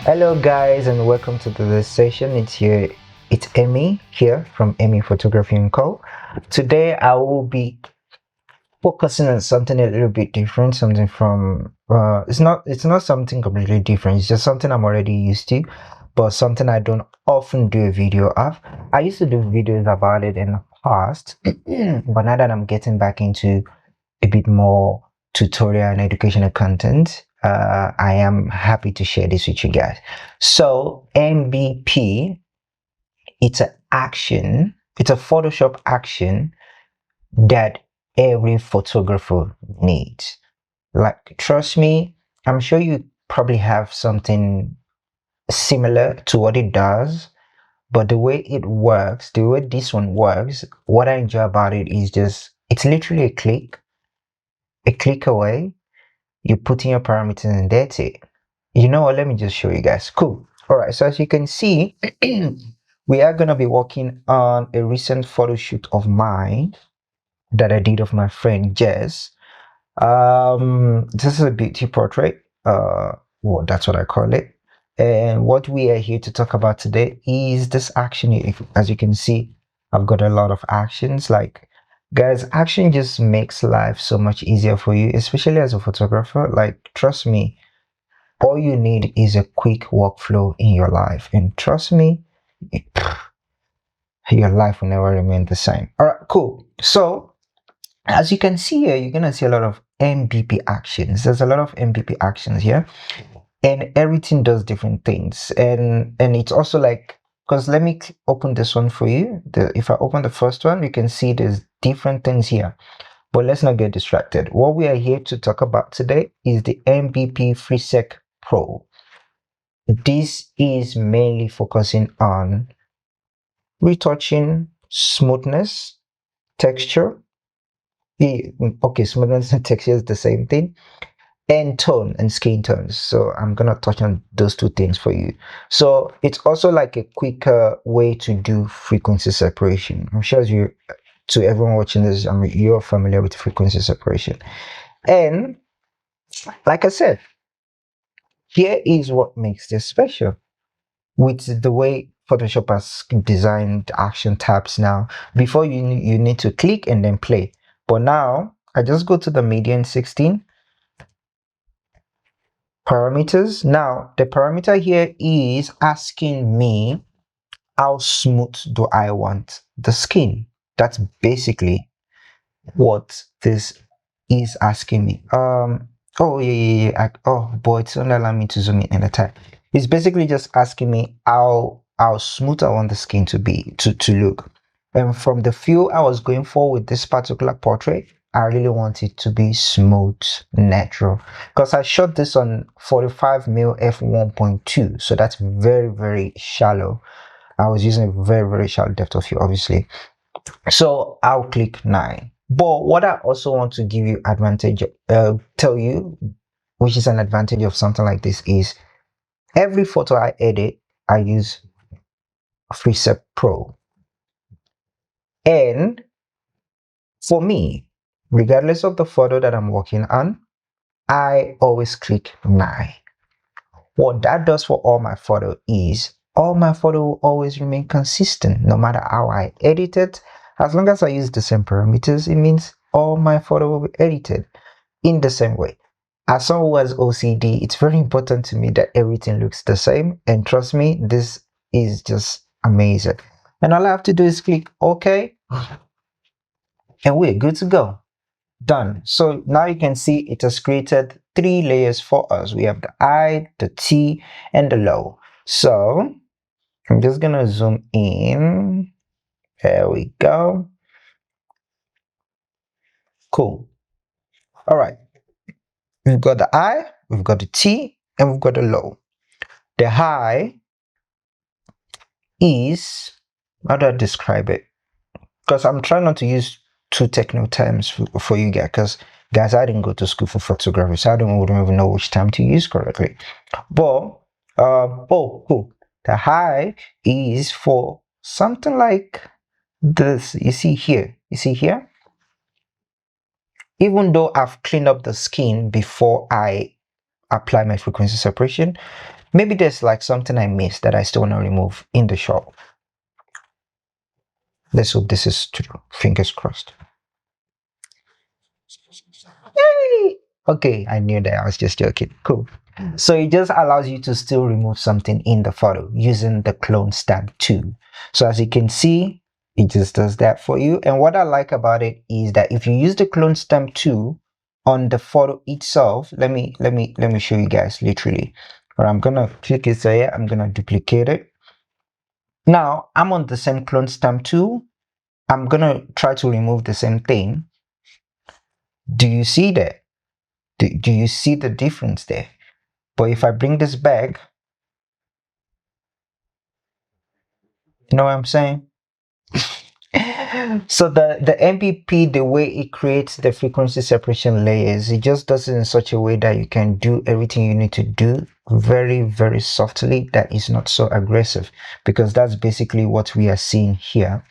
Hello guys and welcome to this session. It's Emmy here from Emmy Photography and Co. Today I will be focusing on something a little bit different, something from it's not something completely different, it's just something I'm already used to, but something I don't often do a video of. I used to do videos about it in the past, but now that I'm getting back into a bit more tutorial and educational content, I am happy to share this with you guys. So NBP, it's a Photoshop action that every photographer needs. Like, trust me, I'm sure you probably have something similar to what it does, but the way it works, the way this one works, what I enjoy about it is just, it's literally a click away. You put in your parameters and that's it. You know what? Let me just show you guys. Cool. All right. So as you can see, we are going to be working on a recent photo shoot of mine that I did of my friend Jess. This is a beauty portrait. Well, that's what I call it. And what we are here to talk about today is this action. As you can see, I've got a lot of actions. Like, guys, action just makes life so much easier for you, especially as a photographer. Like, trust me, all you need is a quick workflow in your life, and trust me, your life will never remain the same. All right, cool. So as you can see here, you're gonna see a lot of NBP actions. There's a lot of NBP actions here, and everything does different things. And it's also like, because let me open this one for you. If I open the first one, you can see there's different things here. But let's not get distracted. What we are here to talk about today is the NBP Freqsep Pro. This is mainly focusing on retouching smoothness, texture. Okay, smoothness and texture is the same thing, and tone and skin tones. So I'm gonna touch on those two things for you. So it's also like a quicker way to do frequency separation. I'm sure to everyone watching this, you're familiar with frequency separation. And like I said, here is what makes this special. With the way Photoshop has designed action tabs now, before you need to click and then play. But now I just go to the median 16 parameters. Now the parameter here is asking me how smooth do I want the skin. That's basically what this is asking me. Oh yeah. Oh boy, it's not allowing me to zoom in at a time. It's basically just asking me how smooth I want the skin to be to look. And from the feel I was going for with this particular portrait, I really want it to be smooth, natural. Because I shot this on 45mm f1.2, so that's very shallow. I was using a very shallow depth of field, obviously. So I'll click 9. But what I also want to give you tell you, which is an advantage of something like this, is every photo I edit, I use Freqsep Pro. And for me, regardless of the photo that I'm working on, I always click 9. What that does for all my photo is all my photo will always remain consistent no matter how I edit it. As long as I use the same parameters, it means all my photo will be edited in the same way. As someone who has OCD, it's very important to me that everything looks the same. And trust me, this is just amazing. And all I have to do is click OK, and we're good to go. Done. So now you can see it has created 3 layers for us. We have the high, the T, and the low. So I'm just gonna zoom in. There we go. Cool. All right. We've got the high, we've got the T, and we've got the low. The high is, how do I describe it? Because I'm trying not to use too technical terms for you guys, because guys, I didn't go to school for photography, so I don't even know which term to use correctly. But oh cool, the high is for something like this. You see here, even though I've cleaned up the skin before I apply my frequency separation, Maybe there's like something I missed that I still want to remove in the shop. Let's hope this is true. Fingers crossed. Yay! Okay, I knew that. I was just joking. Cool. So it just allows you to still remove something in the photo using the clone stamp tool. So as you can see, it just does that for you. And what I like about it is that if you use the clone stamp tool on the photo itself, let me show you guys literally. Or I'm gonna click it here. I'm gonna duplicate it. Now I'm on the same clone stamp tool. I'm gonna try to remove the same thing. Do you see that? Do you see the difference there? But if I bring this back, you know what I'm saying? So the NBP, the way it creates the frequency separation layers, it just does it in such a way that you can do everything you need to do very, very softly, that is not so aggressive, because that's basically what we are seeing here.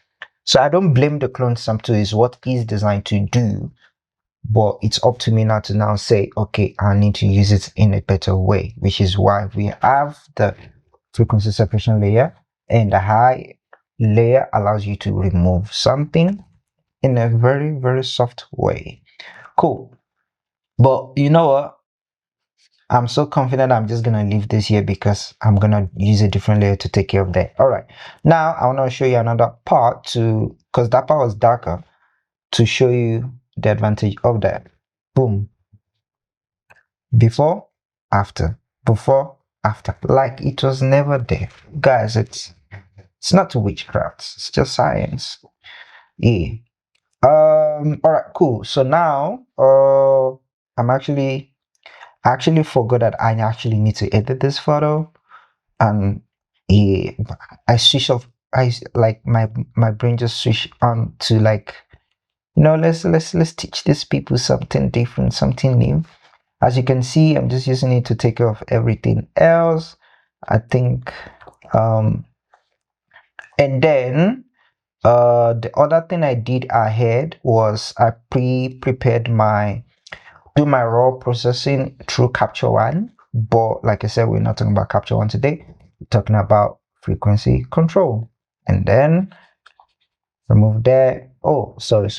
So I don't blame the clone stamp tool, is what is designed to do, but it's up to me now to now say, okay, I need to use it in a better way, which is why we have the frequency separation layer, and the high layer allows you to remove something in a very, very soft way. Cool. But you know what? I'm so confident I'm just gonna leave this here because I'm gonna use a different layer to take care of that. All right. Now I want to show you another part to, because that part was darker, to show you the advantage of that. Boom. Before, after, before, after, like it was never there. Guys, it's not witchcraft, it's just science. Yeah. All right, cool. So now I'm actually forgot that I actually need to edit this photo. And yeah, I switch off, like my brain just switch on to like, let's teach these people something different, something new. As you can see, I'm just using it to take care of everything else, I think. And then the other thing I did ahead was I prepared my raw processing through Capture One. But like I said, we're not talking about Capture One today. We're talking about frequency control. And then remove that. Oh, sorry.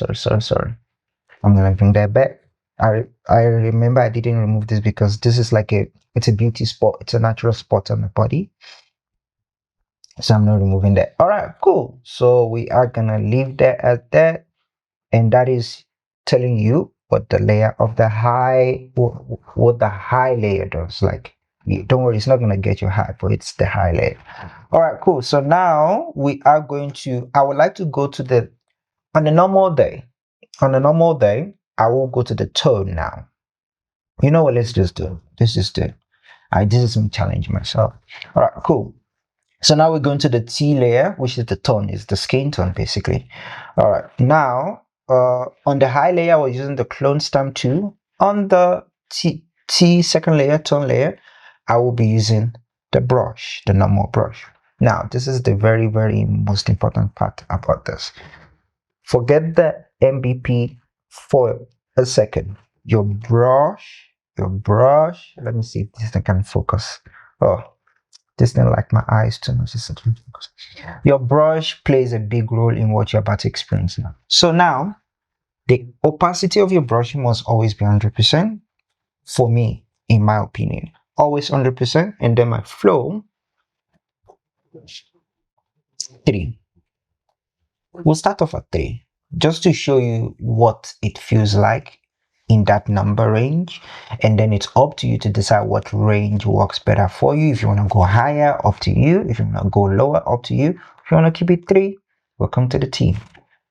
I'm gonna bring that back. I remember I didn't remove this because this is like it's a beauty spot. It's a natural spot on the body. So I'm not removing that. All right, cool. So we are gonna leave that at that, and that is telling you what the layer of the high, what the high layer does. Like, don't worry, it's not gonna get you high, but it's the high layer. All right, cool. So now we are going to. I would like to go to the on a normal day. On a normal day, I will go to the tone now. You know what? Let's just do. Let's just do. I did some challenge myself. All right, cool. So now we're going to the T layer, which is the tone, is the skin tone basically. All right, now on the high layer, we're using the clone stamp tool. On the T second layer, tone layer, I will be using the brush, the normal brush. Now, this is the very, very most important part about this. Forget the NBP for a second. Your brush, let me see if this thing can focus. Oh, this thing like my eyes too much. Your brush plays a big role in what you're about to experience now. So now, the opacity of your brush must always be 100%. For me, in my opinion, always 100%. And then my flow, 3. We'll start off at 3, just to show you what it feels like in that number range, and then it's up to you to decide what range works better for you. If you want to go higher, up to you. If you want to go lower, up to you. If you want to keep it 3, welcome to the team.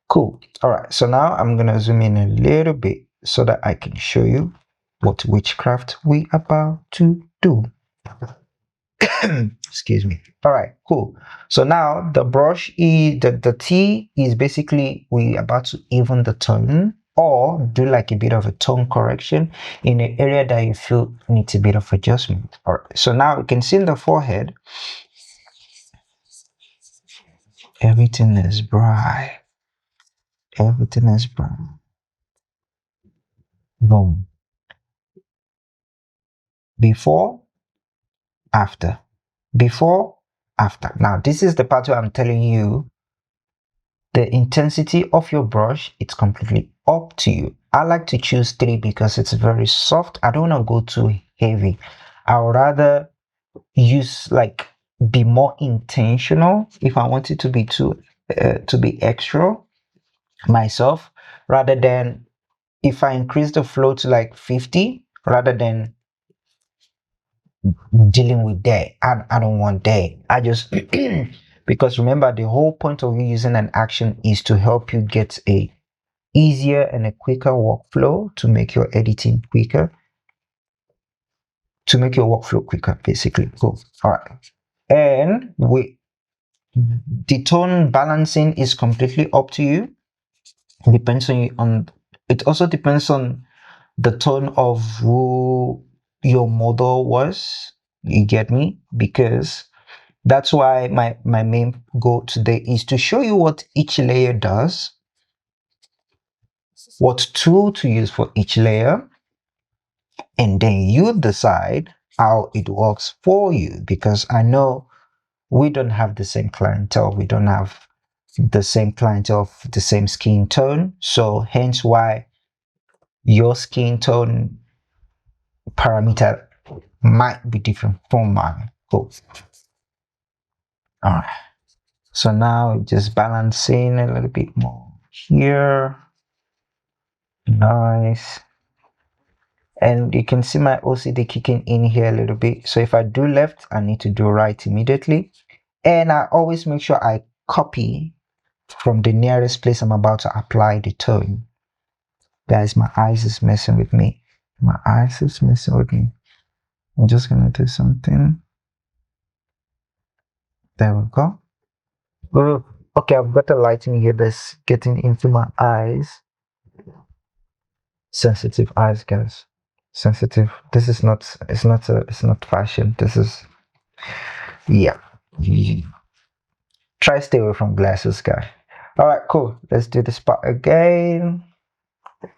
Cool. All right, so now I'm gonna zoom in a little bit so that I can show you what witchcraft we about to do. Excuse me. All right, cool. So now the brush is the T is basically we about to even the tone or do like a bit of a tone correction in an area that you feel needs a bit of adjustment. All right, so now you can see in the forehead, everything is bright. Everything is bright. Boom. Before, after, before, after. Now this is the part where I'm telling you the intensity of your brush. It's completely up to you. I like to choose 3 because it's very soft. I don't want to go too heavy. I would rather use like be more intentional if I want it to be to be extra myself, rather than if I increase the flow to like 50, rather than dealing with that. I don't want that. I just because remember, the whole point of you using an action is to help you get a easier and a quicker workflow, to make your editing quicker, to make your workflow quicker, basically. Cool. All right. And the tone balancing is completely up to you. It depends on it also depends on the tone of who your model was. You get me? Because that's why my main goal today is to show you what each layer does, what tool to use for each layer, and then you decide how it works for you. Because I know we don't have the same clientele, we don't have the same clientele of the same skin tone, so hence why your skin tone parameter might be different from mine. Cool. All right, so now just balancing a little bit more here. Nice. And you can see my OCD kicking in here a little bit. So if I do left, I need to do right immediately. And I always make sure I copy from the nearest place I'm about to apply the tone. Guys, my eyes is messing with me. My eyes is messing with me. I'm just gonna do something. There we go. Oh, okay, I've got a lighting here that's getting into my eyes. Sensitive eyes, guys. Sensitive. This is not. It's not fashion. This is. Yeah. Try stay away from glasses, guy. All right, cool. Let's do this part again.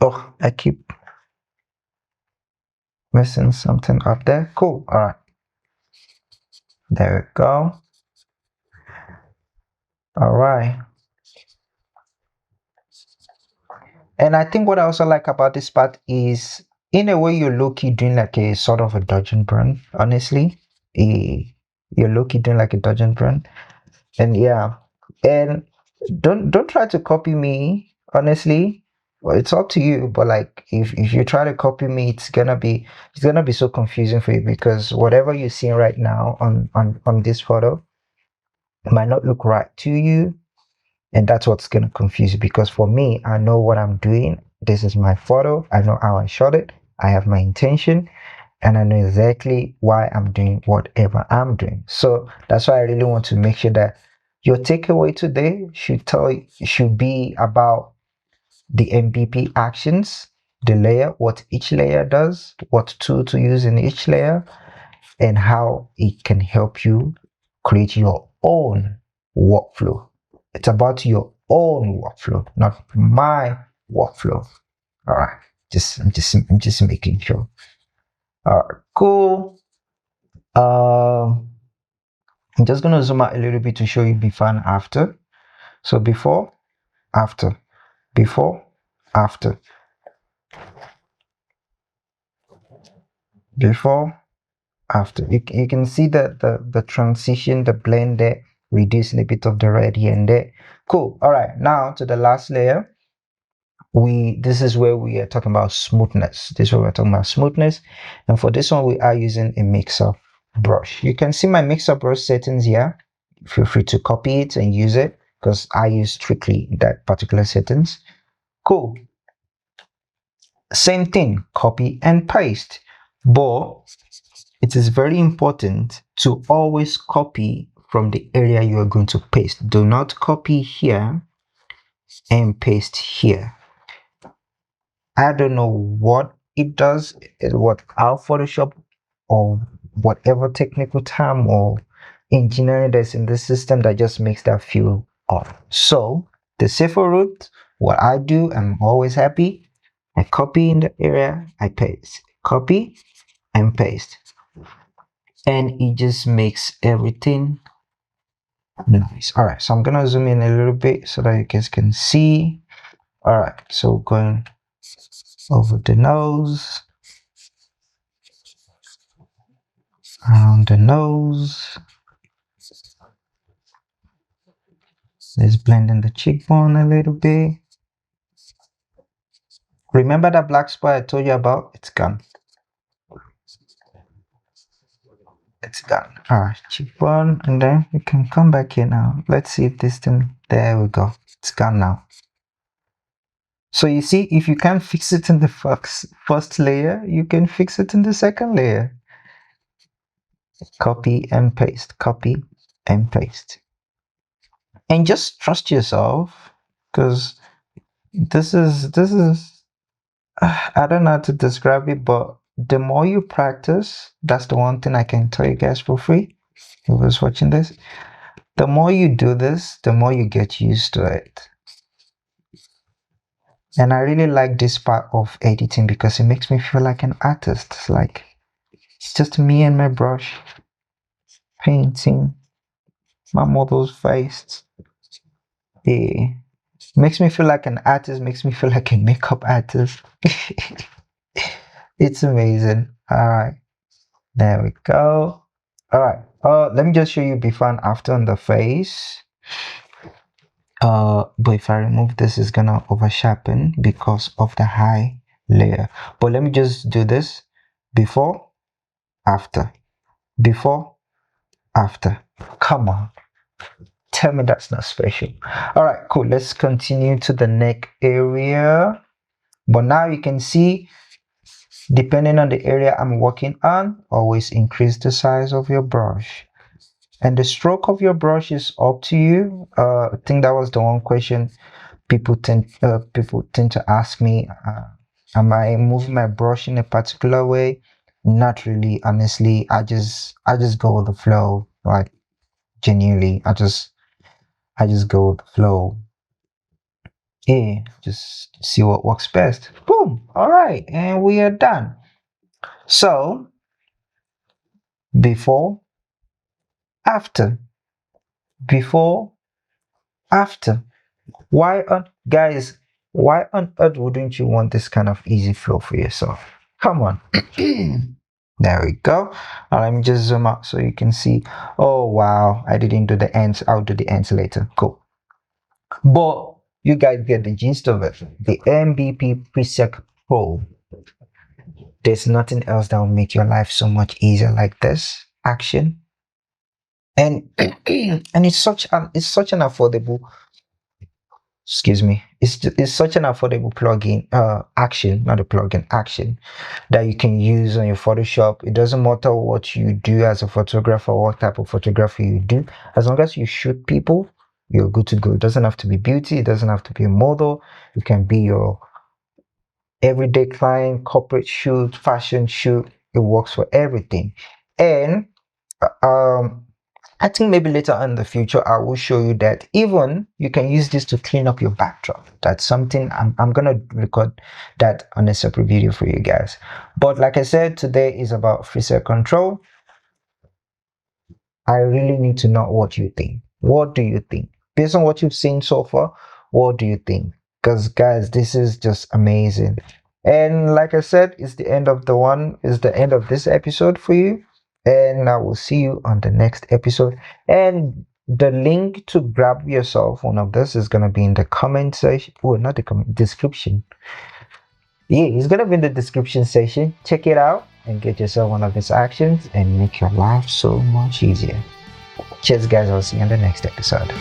Oh, I keep messing something up there. Cool. All right. There we go. All right. And I think what I also like about this part is, in a way, you're low-key doing like a sort of a dodge and burn, honestly. You're low-key doing like a dodge and burn. And yeah. And don't try to copy me, honestly. Well, it's up to you, but like if you try to copy me, it's gonna be so confusing for you, because whatever you're seeing right now on this photo might not look right to you, and that's what's gonna confuse you. Because for me, I know what I'm doing. This is my photo. I know how I shot it. I have my intention, and I know exactly why I'm doing whatever I'm doing. So that's why I really want to make sure that your takeaway today should be about the NBP actions, the layer, what each layer does, what tool to use in each layer, and how it can help you create your own workflow. It's about your own workflow, not my workflow. All right. I'm just making sure. All right, cool. I'm just gonna zoom out a little bit to show you before and after. So before, after, before, after, before, after. You can see the transition, the blend there, reducing a bit of the red here and there. Cool. All right, now to the last layer. This is where we are talking about smoothness. This is where we're talking about smoothness. And for this one, we are using a mixer brush. You can see my mixer brush settings here. Feel free to copy it and use it, because I use strictly that particular settings. Cool. Same thing, copy and paste. But it is very important to always copy from the area you are going to paste. Do not copy here and paste here. I don't know what it does, what our Photoshop or whatever technical term or engineering that's in the system that just makes that feel off. So the safer route, what I do, I'm always happy. I copy in the area, I paste. Copy and paste. and it just makes everything nice. All right, so I'm gonna zoom in a little bit so that you guys can see. All right, so going over the nose, around the nose. Let's blend in the cheekbone a little bit. Remember that black spot I told you about? It's gone. It's gone. All right, cheekbone, and then you can come back here now. Let's see if this thing. There we go. It's gone now. So you see, if you can't fix it in the first layer, you can fix it in the second layer. Copy and paste. Copy and paste. And just trust yourself, because this is I don't know how to describe it, but the more you practice, that's the one thing I can tell you guys for free. Whoever's watching this, the more you do this, the more you get used to it. And I really like this part of editing because it makes me feel like an artist. It's like it's just me and my brush painting my model's face. Yeah. Makes me feel like an artist, makes me feel like a makeup artist. It's amazing. All right, there we go. All right, let me just show you before and after on the face. But if I remove this, it's gonna over sharpen because of the high layer. But let me just do this before, after, before, after. Come on, tell me that's not special. All right, cool. Let's continue to the neck area. But now you can see, depending on the area I'm working on, always increase the size of your brush. And the stroke of your brush is up to you. I think that was the one question people tend to ask me. Am I moving my brush in a particular way? Not really, honestly. I just go with the flow. Like genuinely, I just go with the flow. Yeah, just see what works best. Boom. All right, and we are done. So before, after, before, after. Guys, why on earth wouldn't you want this kind of easy flow for yourself? Come on. There we go. Let me just zoom out so you can see. Oh wow, I didn't do the ends. I'll do the ends later. Cool. But you guys get the gist of it. The NBP Freqsep Pro. There's nothing else that will make your life so much easier like this action. And and it's such an affordable, excuse me, it's such an affordable plugin, action, not a plugin, action, that you can use on your Photoshop. It doesn't matter what you do as a photographer, what type of photography you do, as long as you shoot people, you're good to go. It doesn't have to be beauty, it doesn't have to be a model. It can be your everyday client, corporate shoot, fashion shoot. It works for everything. And I think maybe later on in the future, I will show you that even you can use this to clean up your backdrop. That's something I'm going to record that on a separate video for you guys. But like I said, today is about Freqsep control. I really need to know what you think. What do you think? Based on what you've seen so far, what do you think? Because guys, this is just amazing. And like I said, it's the end of this episode for you. And I will see you on the next episode. And the link to grab yourself one of this is gonna be in the comment section. Oh, not the comment, description. Yeah, it's gonna be in the description section. Check it out and get yourself one of these actions and make your life so much easier. Cheers guys, I'll see you in the next episode.